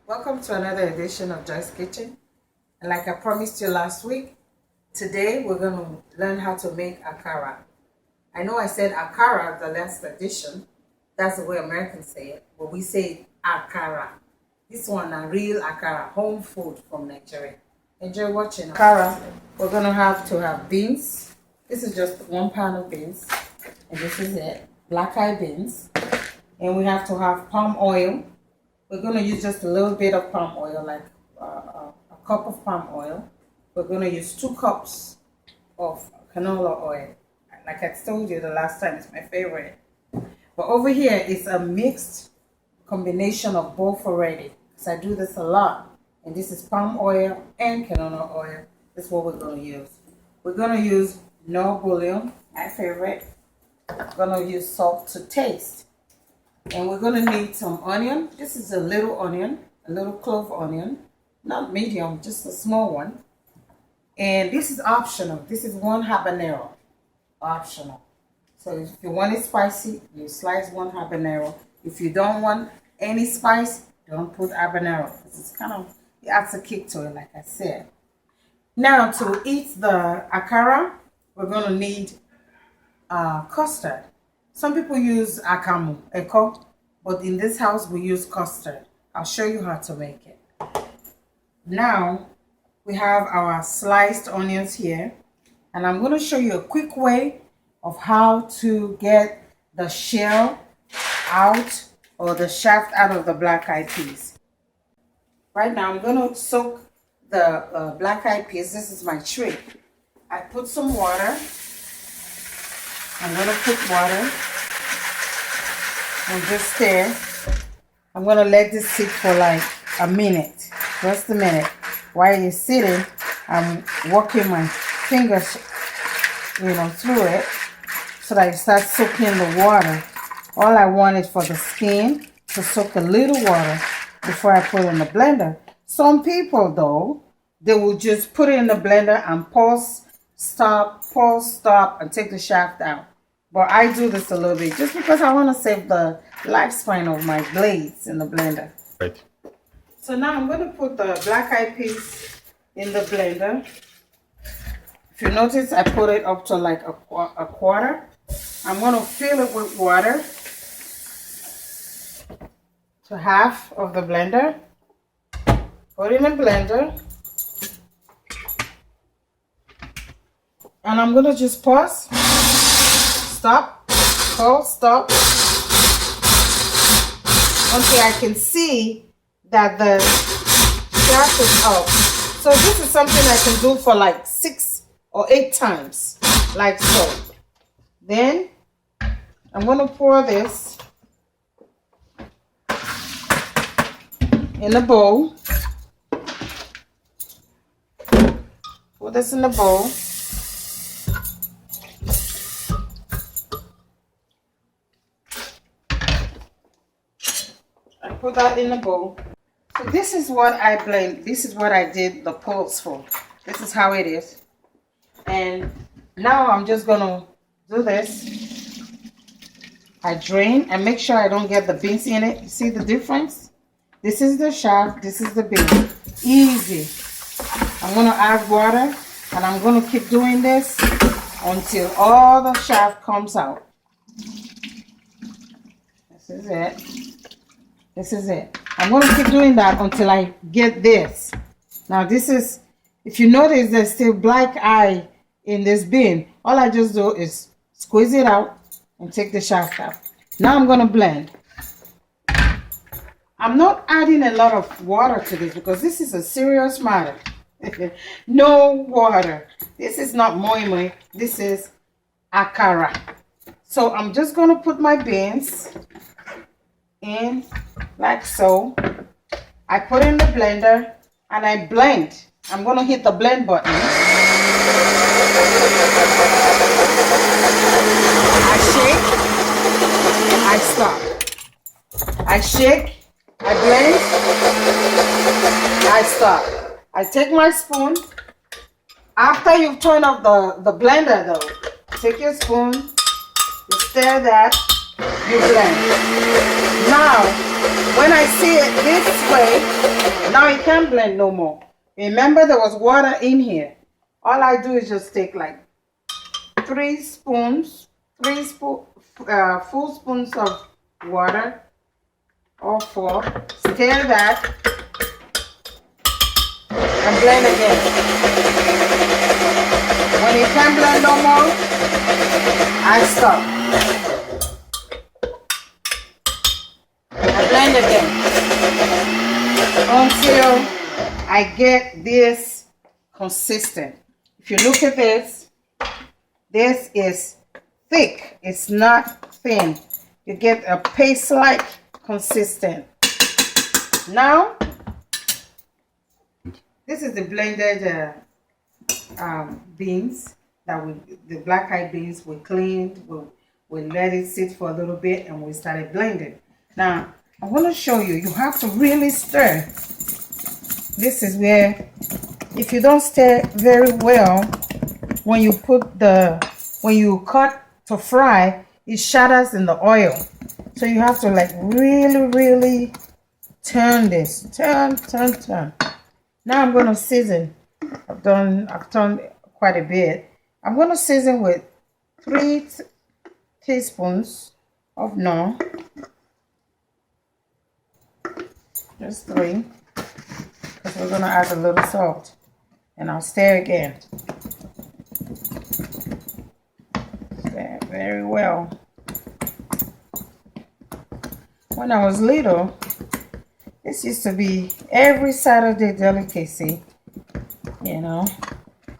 Welcome to another edition of Joyce Kitchen. And like I promised you last week, today we're going to learn how to make AKARA. I know I said AKARA the last edition. That's the way Americans say it. But we say AKARA. This one a real AKARA, home food from Nigeria. Enjoy watching. AKARA, we're going to have beans. This is just 1 pound of beans. And this is it. Black eye beans. And we have to have palm oil. We're going to use just a little bit of palm oil, like a cup of palm oil. We're going to use 2 cups of canola oil. Like I told you the last time, it's my favorite. But over here, it's a mixed combination of both already. Because I do this a lot. And this is palm oil and canola oil. This is what we're going to use. We're going to use no bouillon, my favorite. We're going to use salt to taste. And we're going to need some onion. This is a little onion, a little clove onion. Not medium, just a small one. And this is optional. This is 1 habanero. Optional. So if you want it spicy, you slice 1 habanero. If you don't want any spice, don't put habanero. Because it's kind of, it adds a kick to it, like I said. Now, to eat the AKARA, we're going to need custard. Some people use akamu, eko, but in this house we use custard. I'll show you how to make it. Now, we have our sliced onions here, and I'm going to show you a quick way of how to get the shell out or the shaft out of the black eyed peas. Right now, I'm going to soak the black eyed peas. This is my trick. I put some water. I'm going to put water and just stir. I'm going to let this sit for like a minute, just a minute. While you're sitting, I'm working my fingers, through it so that it starts soaking the water. All I want is for the skin to soak a little water before I put it in the blender. Some people, though, they will just put it in the blender and pause, stop, and take the shaft out. But I do this a little bit just because I want to save the lifespan of my blades in the blender. Right. So now I'm going to put the black eyed peas in the blender. If you notice, I put it up to like a quarter. I'm going to fill it with water to half of the blender. Put it in the blender. And I'm going to just pause. Stop, pause, stop, until I can see that the shaft is up. So this is something I can do for like 6 or 8 times, like so. Then I'm going to pour this in a bowl. Pour this in the bowl. Put that in the bowl. So this is what I blend. This is what I did the pulse for. This is how it is. And now I'm just gonna do this. I drain and make sure I don't get the beans in it. You see the difference? This is the shaft, this is the bean. Easy. I'm gonna add water and I'm gonna keep doing this until all the shaft comes out. This is it. This is it. I'm going to keep doing that until I get this. Now this is, if you notice there's still black eye in this bean, all I just do is squeeze it out and take the shaft out. Now I'm going to blend. I'm not adding a lot of water to this because this is a serious matter. No water. This is not moi moi. This is AKARA. So I'm just going to put my beans in like so. I put in the blender and I blend. I'm going to hit the blend button. I shake, I stop. I shake, I blend, I stop. I take my spoon. After you've turned off the blender though, take your spoon, you stir that, you blend. Now, When I see it this way, now it can't blend no more. Remember, there was water in here. All I do is just take like 3 spoons, full spoons of water, or 4. Stir that and blend again. When it can't blend no more, I stop. I blend again until I get this consistent. If you look at this, this is thick. It's not thin. You get a paste-like consistent. Now, this is the blended beans that the black-eyed beans we cleaned. We let it sit for a little bit and we started blending. Now, I want to show you. You have to really stir. This is where, if you don't stir very well, when you cut to fry, it shatters in the oil. So you have to like really turn this. Turn. Now I'm going to season. I've done quite a bit. I'm going to season with 3 teaspoons of nor. Just 3. Because we're going to add a little salt. And I'll stir again. Stir very well. When I was little, this used to be every Saturday delicacy. You know,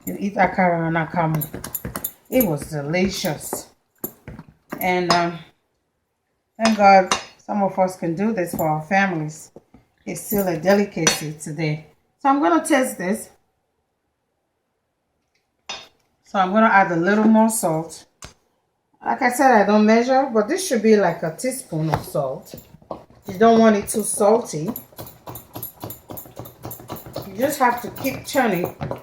you eat AKARA and akamu. It was delicious. And thank God some of us can do this for our families. It's still a delicacy today. So I'm going to test this. So I'm going to add a little more salt. Like I said, I don't measure, but this should be like a teaspoon of salt. You don't want it too salty. You just have to keep churning. You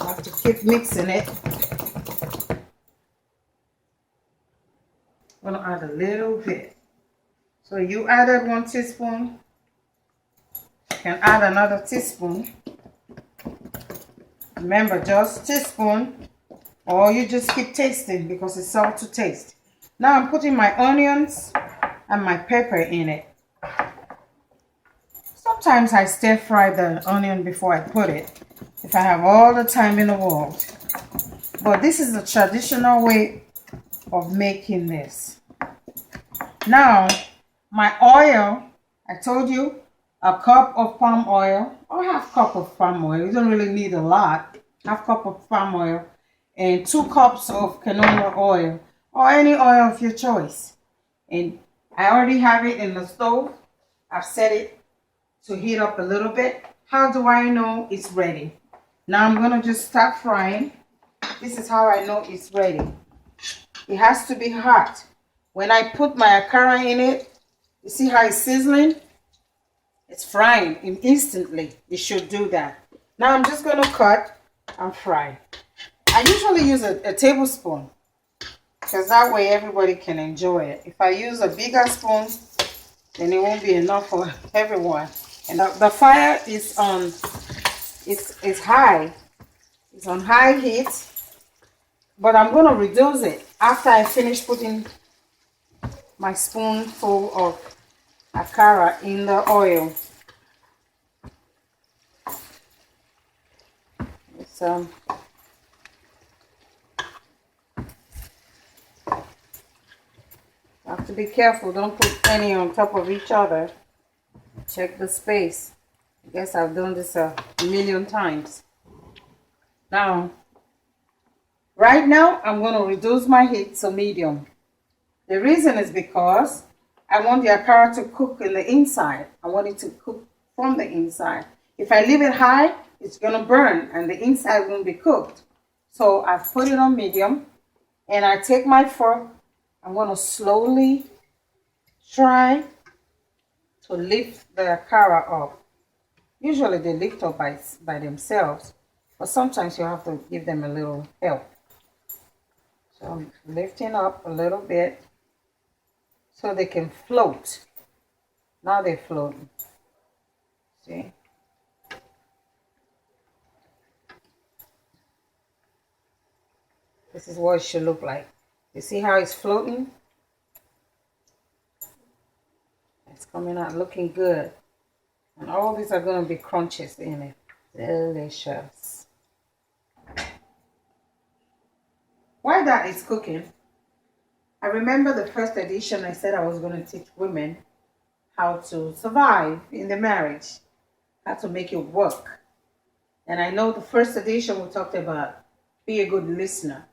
have to keep mixing it. I'm going to add a little bit. So you added 1 teaspoon. You can add another teaspoon. Remember, just teaspoon, or you just keep tasting because it's salt to taste. Now I'm putting my onions and my pepper in it. Sometimes I stir fry the onion before I put it, if I have all the time in the world. But this is the traditional way of making this. Now, my oil, I told you, a cup of palm oil or half cup of palm oil. You don't really need a lot. Half cup of palm oil and 2 cups of canola oil or any oil of your choice. And I already have it in the stove. I've set it to heat up a little bit. How do I know it's ready? Now I'm going to just start frying. This is how I know it's ready. It has to be hot. When I put my AKARA in it, you see how it's sizzling? It's frying instantly. It should do that. Now I'm just going to cut and fry. I usually use a tablespoon because that way everybody can enjoy it. If I use a bigger spoon, then it won't be enough for everyone. And the fire is on, it's high. It's on high heat. But I'm going to reduce it after I finish putting my spoonful of AKARA in the oil. It's have to be careful. Don't put any on top of each other. Check the space. I guess I've done this a million times. Now, right now, I'm going to reduce my heat to medium. The reason is because I want the AKARA to cook in the inside. I want it to cook from the inside. If I leave it high, it's going to burn and the inside won't be cooked. So I've put it on medium and I take my fork. I'm going to slowly try to lift the AKARA up. Usually they lift up by themselves, but sometimes you have to give them a little help. So I'm lifting up a little bit so they can float. Now they're floating. See? This is what it should look like. You see how it's floating? It's coming out looking good. And all these are going to be crunches in it. Delicious. While that is cooking, I remember the first edition I said I was going to teach women how to survive in the marriage, how to make it work. And I know the first edition we talked about be a good listener.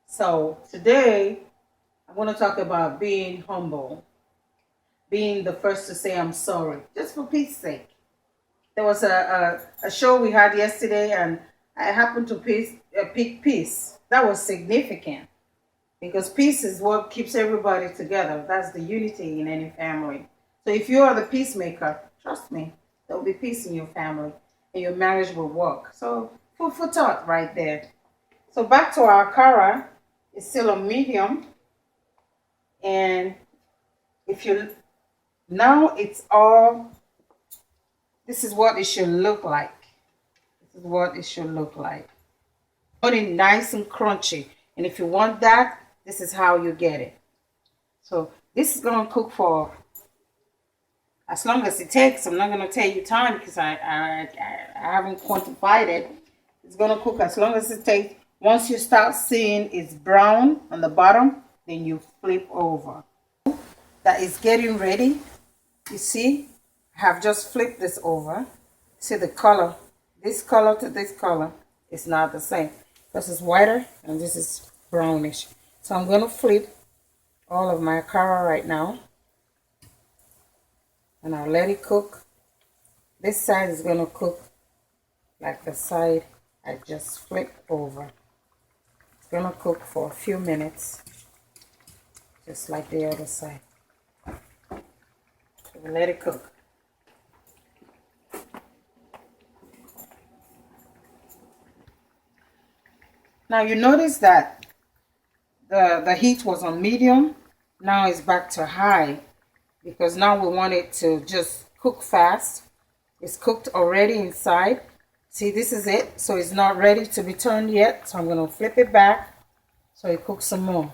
So today I'm going to talk about being humble, being the first to say I'm sorry, just for peace sake. There was a show we had yesterday, and I happened to pick peace. That was significant because peace is what keeps everybody together. That's the unity in any family. So if you are the peacemaker, trust me, there will be peace in your family and your marriage will work. So food for thought right there. So back to our AKARA. It's still a medium. And if you, now it's all, this is what it should look like. This is what it should look like. Put it nice and crunchy. And if you want that, this is how you get it. So this is going to cook for as long as it takes. I'm not going to tell you time because I haven't quantified it. It's going to cook as long as it takes. Once you start seeing it's brown on the bottom, then you flip over. That is getting ready. You see, I have just flipped this over. See the color. This color to this color is not the same. This is whiter and this is brownish. So I'm going to flip all of my AKARA right now. And I'll let it cook. This side is going to cook like the side I just flipped over. It's going to cook for a few minutes, just like the other side. So we'll let it cook. Now you notice that the heat was on medium. Now it's back to high because now we want it to just cook fast. It's cooked already inside. See, this is it. So it's not ready to be turned yet. So I'm going to flip it back so it cooks some more.